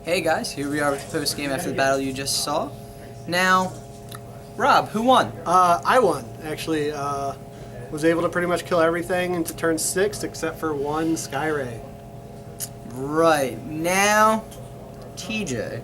Hey guys, here we are with the post game after the battle you just saw. Now, Rob, who won? I won, actually. Was able to pretty much kill everything into turn 6 except for one Sky Ray. Right, now, TJ,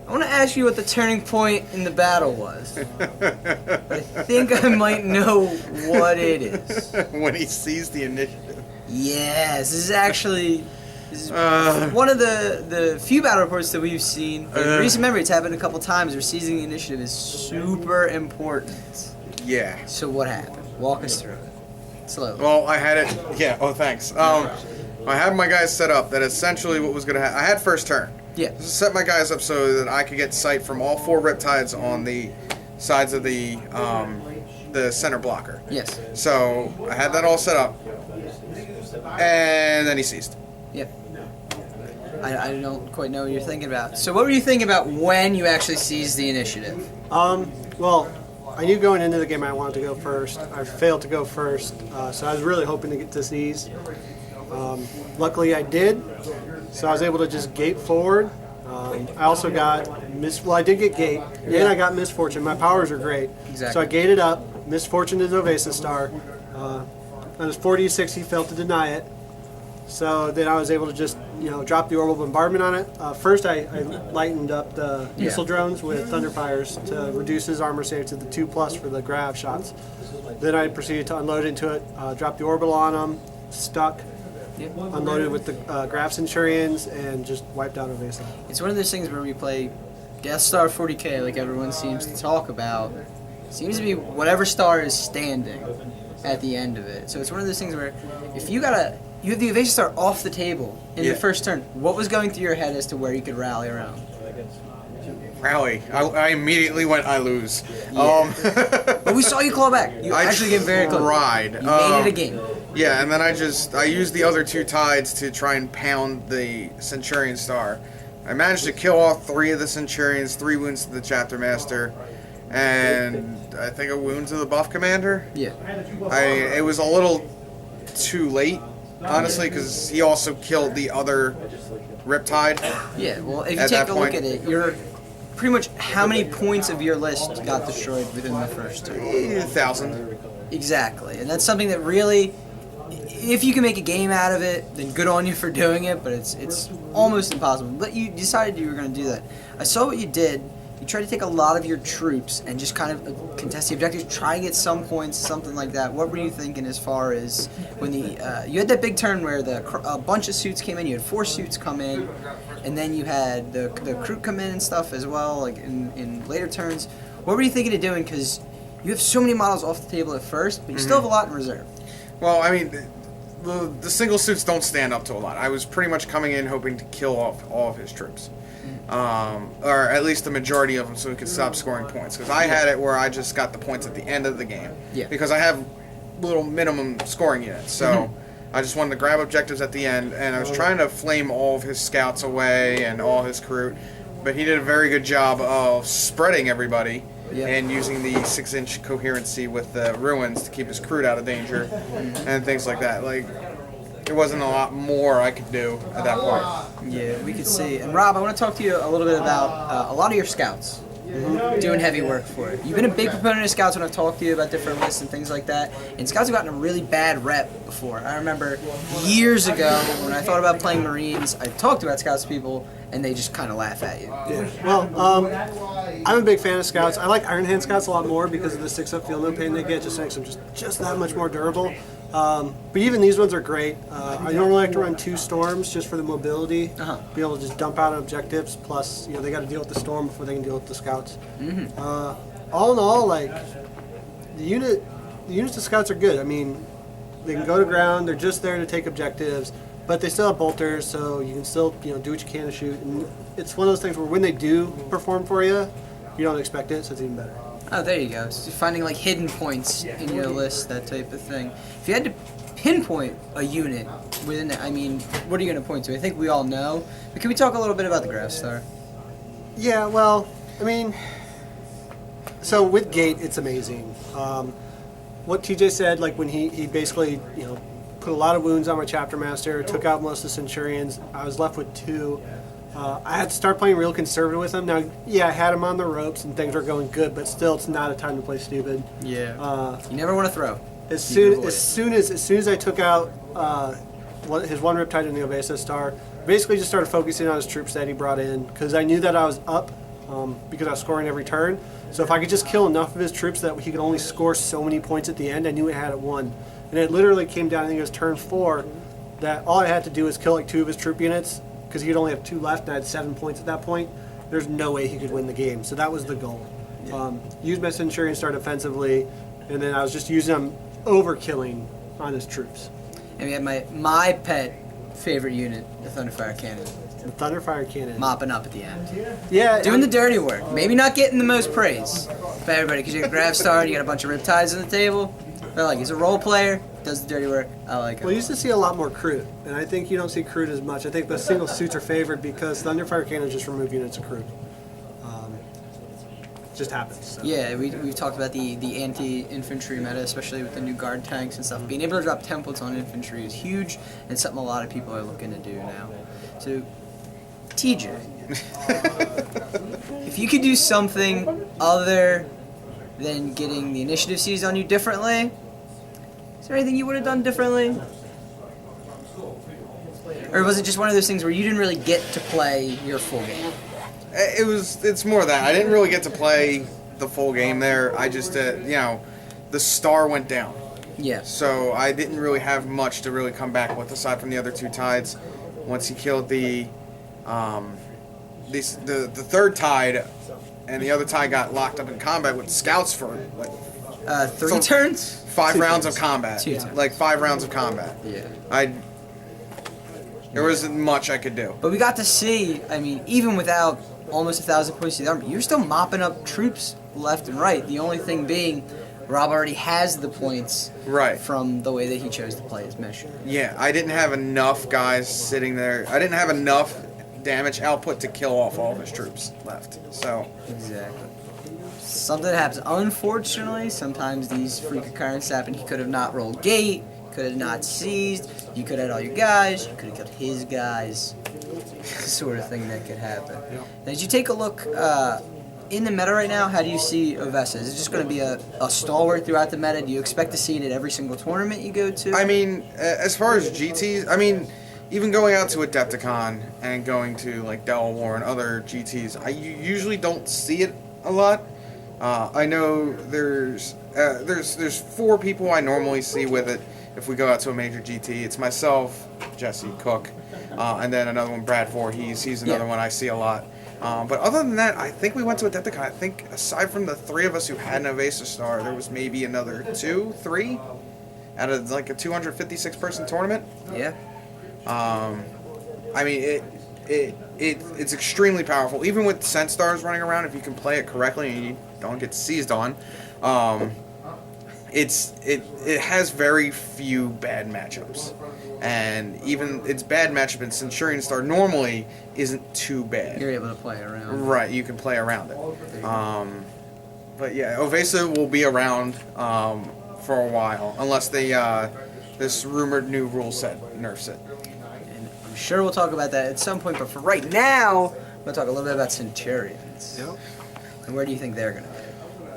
I want to ask you what the turning point in the battle was. I think I might know what it is. When he sees the initiative. Yes, this is one of the few battle reports that we've seen. In recent memory, it's happened a couple times where seizing the initiative is super important. Yeah. So what happened? Walk us through it. Slowly. Well, I had it. Yeah. Oh, thanks. I had my guys set up that essentially what was going to happen. I had first turn. Yeah. Set my guys up so that I could get sight from all 4 Riptides on the sides of the center blocker. Yes. So I had that all set up, and then he seized. Yep. I don't quite know what you're thinking about. So what were you thinking about when you actually seized the initiative? Well, I knew going into the game I wanted to go first. I failed to go first, so I was really hoping to get to seize. Luckily I did, so I was able to just gate forward. I also got I did get gate, and I got misfortune. My powers are great. Exactly. So I gated up, misfortune is Ovesa-Star. On his 40-60 he failed to deny it. So then I was able to just, drop the orbital bombardment on it. First I lightened up the missile drones with thunderfires to reduce his armor save to the 2+ for the grav shots. Then I proceeded to unload into it, drop the orbital on him, stuck, unloaded with the grav Centurions, and just wiped out Ovesa. It's one of those things where we play Death Star 40k like everyone seems to talk about. It seems to be whatever star is standing at the end of it. So it's one of those things where if you have the Ovesa-Star off the table in the first turn, what was going through your head as to where you could rally around? Rally. I immediately went, I lose. Yeah. But we saw you claw back. You actually get very close. Tried. You made it a game. Yeah, and then I used the other 2 tides to try and pound the Centurion-Star. I managed to kill all 3 of the Centurions, 3 wounds to the Chapter Master, and I think a wound to the Buff Commander. Yeah. It was a little too late, honestly, because he also killed the other Riptide. Yeah, well, if you take a look at it, you're pretty much how many points of your list got destroyed within the first turn? 1,000. Exactly, and that's something that really, if you can make a game out of it, then good on you for doing it, but it's almost impossible. But you decided you were going to do that. I saw what you did. You tried to take a lot of your troops and just kind of contest the objectives, try and get some points, something like that. What were you thinking as far as when you had that big turn where a bunch of suits came in, you had 4 suits come in, and then you had the crew come in and stuff as well, like in later turns. What were you thinking of doing? Because you have so many models off the table at first, but you still have a lot in reserve. Well, I mean, the single suits don't stand up to a lot. I was pretty much coming in hoping to kill off all of his troops. Or at least the majority of them, so we could stop scoring points. Because I had it where I just got the points at the end of the game. Yeah. Because I have little minimum scoring units, so I just wanted to grab objectives at the end, and I was trying to flame all of his scouts away and all his crew, but he did a very good job of spreading everybody and using the 6-inch coherency with the ruins to keep his crew out of danger and things like that. Like, there wasn't a lot more I could do at that point. Yeah, we could see. And Rob, I want to talk to you a little bit about a lot of your scouts doing heavy work for it. You've been a big proponent of scouts when I've talked to you about different lists and things like that. And scouts have gotten a really bad rep before. I remember years ago when I thought about playing Marines, I talked about scouts to people, and they just kind of laugh at you. Yeah. Well, I'm a big fan of scouts. I like Iron Hand scouts a lot more because of the 6-up feel no pain they get. Just makes them just that much more durable. But even these ones are great. I normally like to run 2 storms just for the mobility. Be able to just dump out objectives. Plus, they got to deal with the storm before they can deal with the scouts. All in all, like the units of scouts are good. I mean, they can go to ground. They're just there to take objectives, but they still have bolters, so you can still do what you can to shoot. And it's one of those things where when they do perform for you, you don't expect it, so it's even better. Oh, there you go. So finding like hidden points in your list, that type of thing. If you had to pinpoint a unit within it, I mean, what are you going to point to? I think we all know. But can we talk a little bit about the Grav-Star? Yeah, well, I mean, so with Gate, it's amazing. What TJ said, like when he basically, put a lot of wounds on my Chapter Master, took out most of the Centurions. I was left with 2. I had to start playing real conservative with him. Now, yeah, I had him on the ropes and things were going good, but still, it's not a time to play stupid. Yeah. You never want to throw. As soon as I took out his one Riptide in the Ovesa-Star, basically just started focusing on his troops that he brought in because I knew that I was up because I was scoring every turn. So if I could just kill enough of his troops that he could only score so many points at the end, I knew I had it won. And it literally came down, I think it was turn 4, that all I had to do was kill like 2 of his troop units because he'd only have 2 left and I had 7 points at that point. There's no way he could win the game. So that was the goal. Use my Centurion-Star defensively, and then I was just using him overkilling on his troops. And we had my pet favorite unit, the Thunderfire Cannon. The Thunderfire Cannon. Mopping up at the end. Yeah. Doing the dirty work. Maybe not getting the most praise by everybody because you got Grav-Star, you got a bunch of Riptides on the table. But like, he's a role player, does the dirty work. I like him. Well, you used to see a lot more Crude, and I think you don't see Crude as much. I think the single suits are favored because Thunderfire Cannon just remove units of Crude. It just happens. So. Yeah, we've talked about the anti-infantry meta, especially with the new guard tanks and stuff. Being able to drop templates on infantry is huge, and something a lot of people are looking to do now. So, TJ, if you could do something other than getting the initiative seized on you differently, is there anything you would have done differently? Or was it just one of those things where you didn't really get to play your full game? It's more that I didn't really get to play the full game there. I just, the star went down. Yeah. So I didn't really have much to really come back with aside from the other 2 tides. Once he killed the third tide, and the other tide got locked up in combat with scouts for like 3 turns? 5 rounds of combat. 2 turns. Like 5 rounds of combat. Yeah. There wasn't much I could do. But we got to see, I mean, even without almost 1,000 points to the army, you're still mopping up troops left and right. The only thing being, Rob already has the points from the way that he chose to play his mission. Yeah, I didn't have enough guys sitting there. I didn't have enough damage output to kill off all of his troops left. So exactly. Something happens. Unfortunately, sometimes these freak occurrences happen. He could have not rolled gate, could have not seized. You could have had all your guys. You could have killed his guys. It's the sort of thing that could happen. Now, as you take a look in the meta right now, how do you see Ovesa? Is it just going to be a stalwart throughout the meta? Do you expect to see it at every single tournament you go to? I mean, as far as GTs, I mean, even going out to Adepticon and going to like Delaware and other GTs, I usually don't see it a lot. I know there's 4 people I normally see with it if we go out to a major GT. It's myself, Jesse, Cook, and then another one, Brad Voorhees. He's another one I see a lot. But other than that, I think we went to Adepticon. I think aside from the 3 of us who had an Ovesa-Star, there was maybe another 2, 3 out of like a 256 person tournament. Yeah. I mean, it's extremely powerful. Even with Cent Stars running around, if you can play it correctly and you don't get seized on, it has very few bad matchups. And even its bad matchup in Centurion-Star normally isn't too bad. You're able to play around. Right, you can play around it. But yeah, Ovesa will be around for a while, unless they this rumored new rule set nerfs it. And I'm sure we'll talk about that at some point, but for right now, I'm going to talk a little bit about Centurions. Yep. And where do you think they're going to be?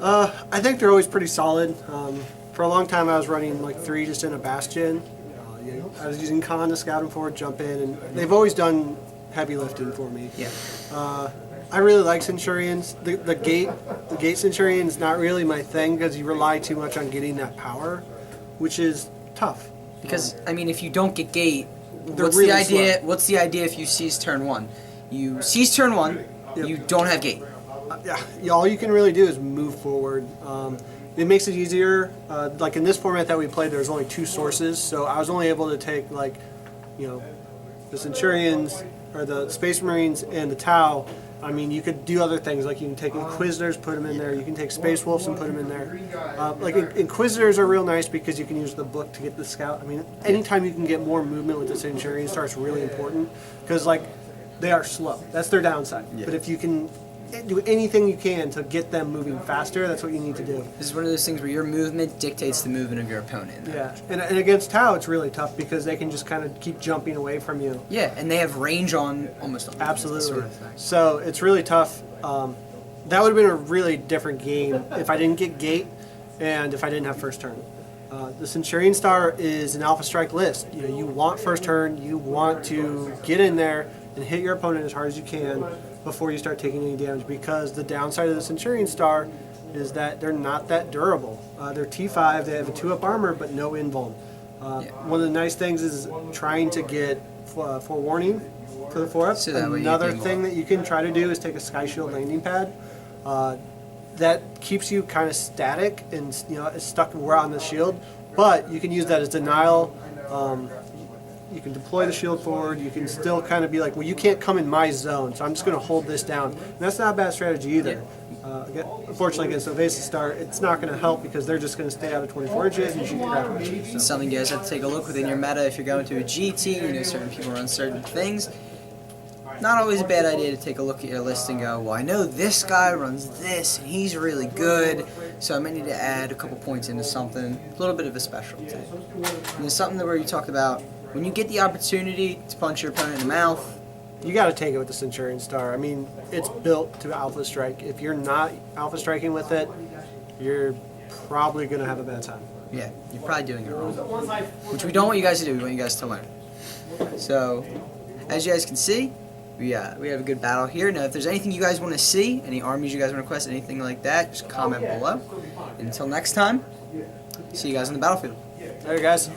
I think they're always pretty solid. For a long time, I was running like 3 just in a Bastion. I was using Khan to scout them forward, jump in, and they've always done heavy lifting for me. Yeah. I really like Centurions. The gate Centurion is not really my thing because you rely too much on getting that power, which is tough. Because I mean, if you don't get gate, what's really the idea? slow. What's the idea if you seize turn 1? You seize turn 1, you don't have gate. Yeah, all you can really do is move forward. It makes it easier. Like in this format that we played, there's only 2 sources, so I was only able to take like, the Centurions or the Space Marines and the Tau. I mean, you could do other things like you can take Inquisitors, put them in there. You can take Space Wolves and put them in there. Like Inquisitors are real nice because you can use the book to get the scout. I mean, anytime you can get more movement with the Centurion-Star, it's really important because like they are slow. That's their downside. Yeah. But if you can do anything you can to get them moving faster. That's what you need to do. This is one of those things where your movement dictates the movement of your opponent. Yeah, and against Tau, it's really tough because they can just kind of keep jumping away from you. Yeah, and they have range on almost all Absolutely. sort of thing. So it's really tough. That would have been a really different game if I didn't get gate and if I didn't have first turn. The Centurion-Star is an Alpha Strike list. You know, you want first turn, you want to get in there and hit your opponent as hard as you can before you start taking any damage, because the downside of the Centurion-Star is that they're not that durable. They're T5, they have a 2-up armor but no invuln. One of the nice things is trying to get forewarning for the 4-up. So that way you Another can- thing that you can try to do is take a Sky Shield landing pad. That keeps you kind of static and it's stuck around the shield, but you can use that as denial. You can deploy the shield forward. You can still kind of be like, well, you can't come in my zone, so I'm just going to hold this down. And that's not a bad strategy either. Unfortunately, against Ovesa-Star, it's not going to help because they're just going to stay out of 24 inches and shoot the crap out of you. It's So. something you guys have to take a look within your meta if you're going to a GT. You know, certain people run certain things. Not always a bad idea to take a look at your list and go, well, I know this guy runs this, and he's really good, so I might need to add a couple points into something, a little bit of a specialty. And there's something where you talked about, when you get the opportunity to punch your opponent in the mouth, You got to take it with the Centurion-Star. I mean, it's built to Alpha Strike. If you're not Alpha Striking with it, you're probably going to have a bad time. yeah, you're probably doing it wrong. Which we don't want you guys to do, we want you guys to learn. So, as you guys can see, we have a good battle here. Now, if there's anything you guys want to see, any armies you guys want to request, anything like that, just comment below. And until next time, see you guys on the battlefield. All right, guys.